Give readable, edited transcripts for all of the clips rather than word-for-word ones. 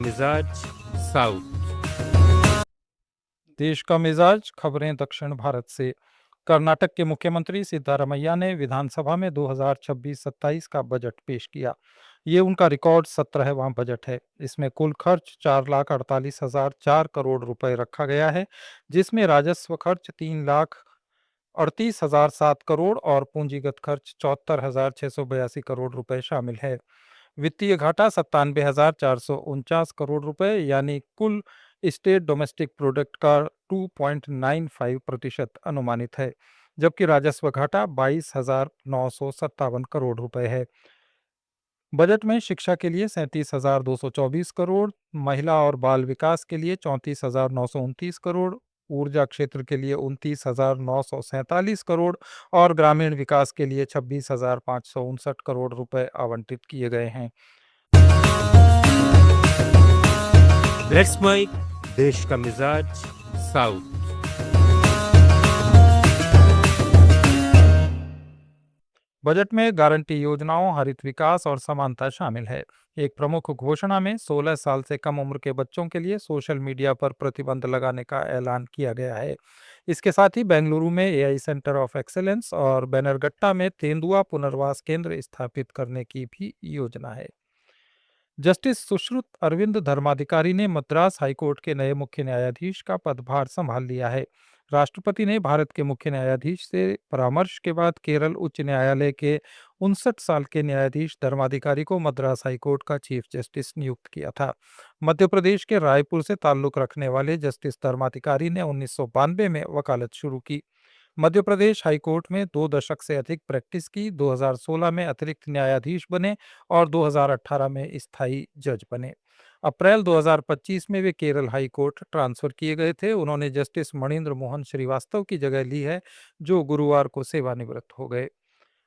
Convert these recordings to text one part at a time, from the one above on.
मिजाज साउथ। देश का मिजाज, खबरें दक्षिण भारत से। कर्नाटक के मुख्यमंत्री सिद्धारमैया ने विधानसभा में 2026-27 का बजट पेश किया। ये उनका रिकॉर्ड 17वां बजट है। इसमें कुल खर्च 4,48,004 करोड़ रुपए रखा गया है, जिसमें राजस्व खर्च 3,38,007 करोड़ और पूंजीगत खर्च 74,682 करोड़ रुपए शामिल है। वित्तीय घाटा 97,449 करोड़ रुपए यानी कुल स्टेट डोमेस्टिक प्रोडक्ट का 2.95% अनुमानित है, जबकि राजस्व घाटा 22,957 करोड़ रुपए है। बजट में शिक्षा के लिए 37,224 करोड़, महिला और बाल विकास के लिए 34,929 करोड़, ऊर्जा क्षेत्र के लिए 29,947 करोड़ और ग्रामीण विकास के लिए 26,559 करोड़ रुपए आवंटित किए गए हैं। लेट्स माइक, देश का मिजाज साउथ। बजट में गारंटी योजनाओं, हरित विकास और समानता शामिल है। एक प्रमुख घोषणा में 16 साल से कम उम्र के बच्चों के लिए सोशल मीडिया पर प्रतिबंध लगाने का ऐलान किया गया है। इसके साथ ही बेंगलुरु में एआई सेंटर ऑफ एक्सेलेंस और बैनरगट्टा में तेंदुआ पुनर्वास केंद्र स्थापित करने की भी योजना है। जस्टिस सुश्रुत अरविंद धर्माधिकारी ने मद्रास हाईकोर्ट के नए मुख्य न्यायाधीश का पदभार संभाल लिया है। राष्ट्रपति ने भारत के मुख्य न्यायाधीश से परामर्श के बाद केरल उच्च न्यायालय के 59 साल के न्यायाधीश धर्माधिकारी को मद्रास हाईकोर्ट का चीफ जस्टिस नियुक्त किया था। मध्य प्रदेश के रायपुर से ताल्लुक रखने वाले जस्टिस धर्माधिकारी ने 1992 में वकालत शुरू की। मध्य प्रदेश हाईकोर्ट में 2 दशक से अधिक प्रैक्टिस की। 2016 में अतिरिक्त न्यायाधीश बने और 2018 में स्थायी जज बने। अप्रैल 2025 में वे केरल हाईकोर्ट ट्रांसफर किए गए थे। उन्होंने जस्टिस मणिंद्र मोहन श्रीवास्तव की जगह ली है, जो गुरुवार को सेवानिवृत्त हो गए।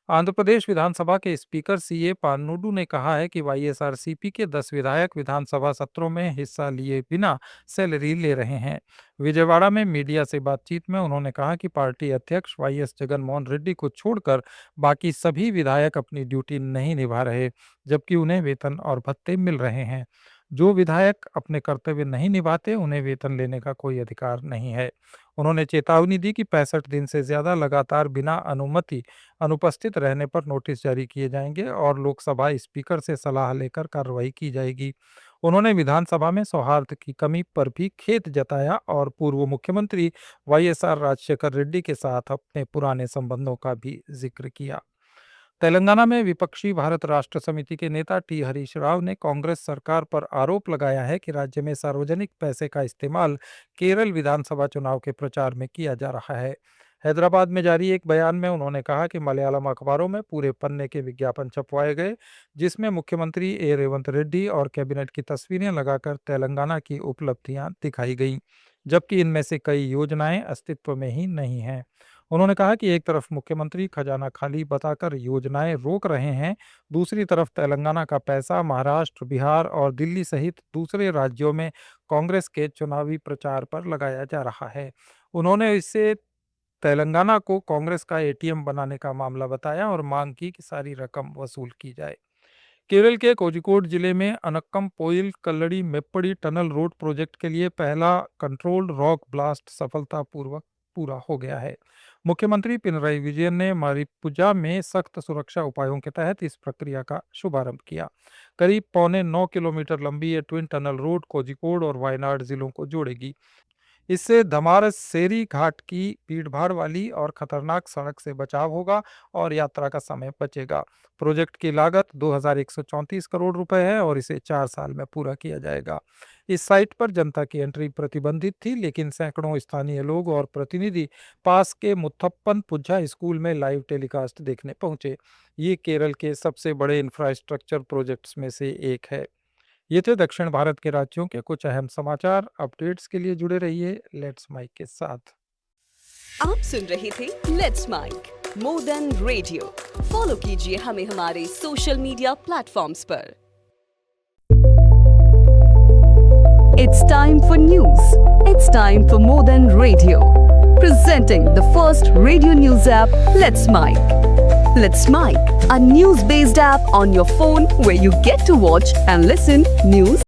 आंध्र प्रदेश विधानसभा के स्पीकर सीए पान्नुडू ने कहा है कि वाईएसआरसीपी के 10 विधायक विधानसभा सत्रों में हिस्सा लिए बिना सैलरी ले रहे हैं। विजयवाड़ा में मीडिया से बातचीत में उन्होंने कहा कि पार्टी अध्यक्ष वाईएस जगनमोहन रेड्डी को छोड़कर बाकी सभी विधायक अपनी ड्यूटी नहीं निभा रहे, जबकि उन्हें वेतन और भत्ते मिल रहे हैं। जो विधायक अपने कर्तव्य नहीं निभाते, उन्हें वेतन लेने का कोई अधिकार नहीं है। उन्होंने चेतावनी दी कि 65 दिन से ज्यादा लगातार बिना अनुमति अनुपस्थित रहने पर नोटिस जारी किए जाएंगे और लोकसभा स्पीकर से सलाह लेकर कार्रवाई की जाएगी। उन्होंने विधानसभा में सौहार्द की कमी पर भी खेद जताया और पूर्व मुख्यमंत्री वाईएसआर राजशेखर रेड्डी के साथ अपने पुराने संबंधों का भी जिक्र किया। तेलंगाना में विपक्षी भारत राष्ट्र समिति के नेता टी हरीश राव ने कांग्रेस सरकार पर आरोप लगाया है कि राज्य में सार्वजनिक पैसे का इस्तेमाल केरल विधानसभा चुनाव के प्रचार में किया जा रहा है। हैदराबाद में जारी एक बयान में उन्होंने कहा कि मलयालम अखबारों में पूरे पन्ने के विज्ञापन छपवाए गए, जिसमें मुख्यमंत्री ए रेवंत रेड्डी और कैबिनेट की तस्वीरें लगाकर तेलंगाना की उपलब्धियां दिखाई गईं, जबकि इनमें से कई योजनाएं अस्तित्व में ही नहीं हैं। उन्होंने कहा कि एक तरफ मुख्यमंत्री खजाना खाली बताकर योजनाएं रोक रहे हैं, दूसरी तरफ तेलंगाना का पैसा महाराष्ट्र, बिहार और दिल्ली सहित दूसरे राज्यों में कांग्रेस के चुनावी प्रचार पर लगाया जा रहा है। उन्होंने इससे तेलंगाना को कांग्रेस का एटीएम बनाने का मामला बताया और मांग की कि सारी रकम वसूल की जाए। केरल के कोझिकोड जिले में अनक्कम पोइल कल्लड़ी मेप्पड़ी टनल रोड प्रोजेक्ट के लिए पहला कंट्रोल्ड रॉक ब्लास्ट सफलतापूर्वक पूरा हो गया है। मुख्यमंत्री पिनराई विजयन ने मारिपुजा में सख्त सुरक्षा उपायों के तहत इस प्रक्रिया का शुभारंभ किया। करीब 9.25 किलोमीटर लंबी ये ट्विन टनल रोड कोझिकोड और वायनाड जिलों को जोड़ेगी। इससे धमारसेरी घाट की भीड़भाड़ वाली और खतरनाक सड़क से बचाव होगा और यात्रा का समय बचेगा। प्रोजेक्ट की लागत 2,134 करोड़ रुपए है और इसे 4 साल में पूरा किया जाएगा। इस साइट पर जनता की एंट्री प्रतिबंधित थी, लेकिन सैकड़ों स्थानीय लोग और प्रतिनिधि पास के मुथप्पन पुझा स्कूल में लाइव टेलीकास्ट देखने पहुंचे। ये केरल के सबसे बड़े इंफ्रास्ट्रक्चर प्रोजेक्ट्स में से एक है। ये थे दक्षिण भारत के राज्यों के कुछ अहम समाचार। अपडेट्स के लिए जुड़े रहिए लेट्स माइक के साथ। आप सुन रहे थे let's make more than radio. Follow कीजिए हमें हमारे सोशल मीडिया प्लेटफॉर्म्स पर। It's time for news. It's time for more than radio. Presenting the first radio news app, Let's Mic. Let's Mic, a news-based app on your phone where you get to watch and listen news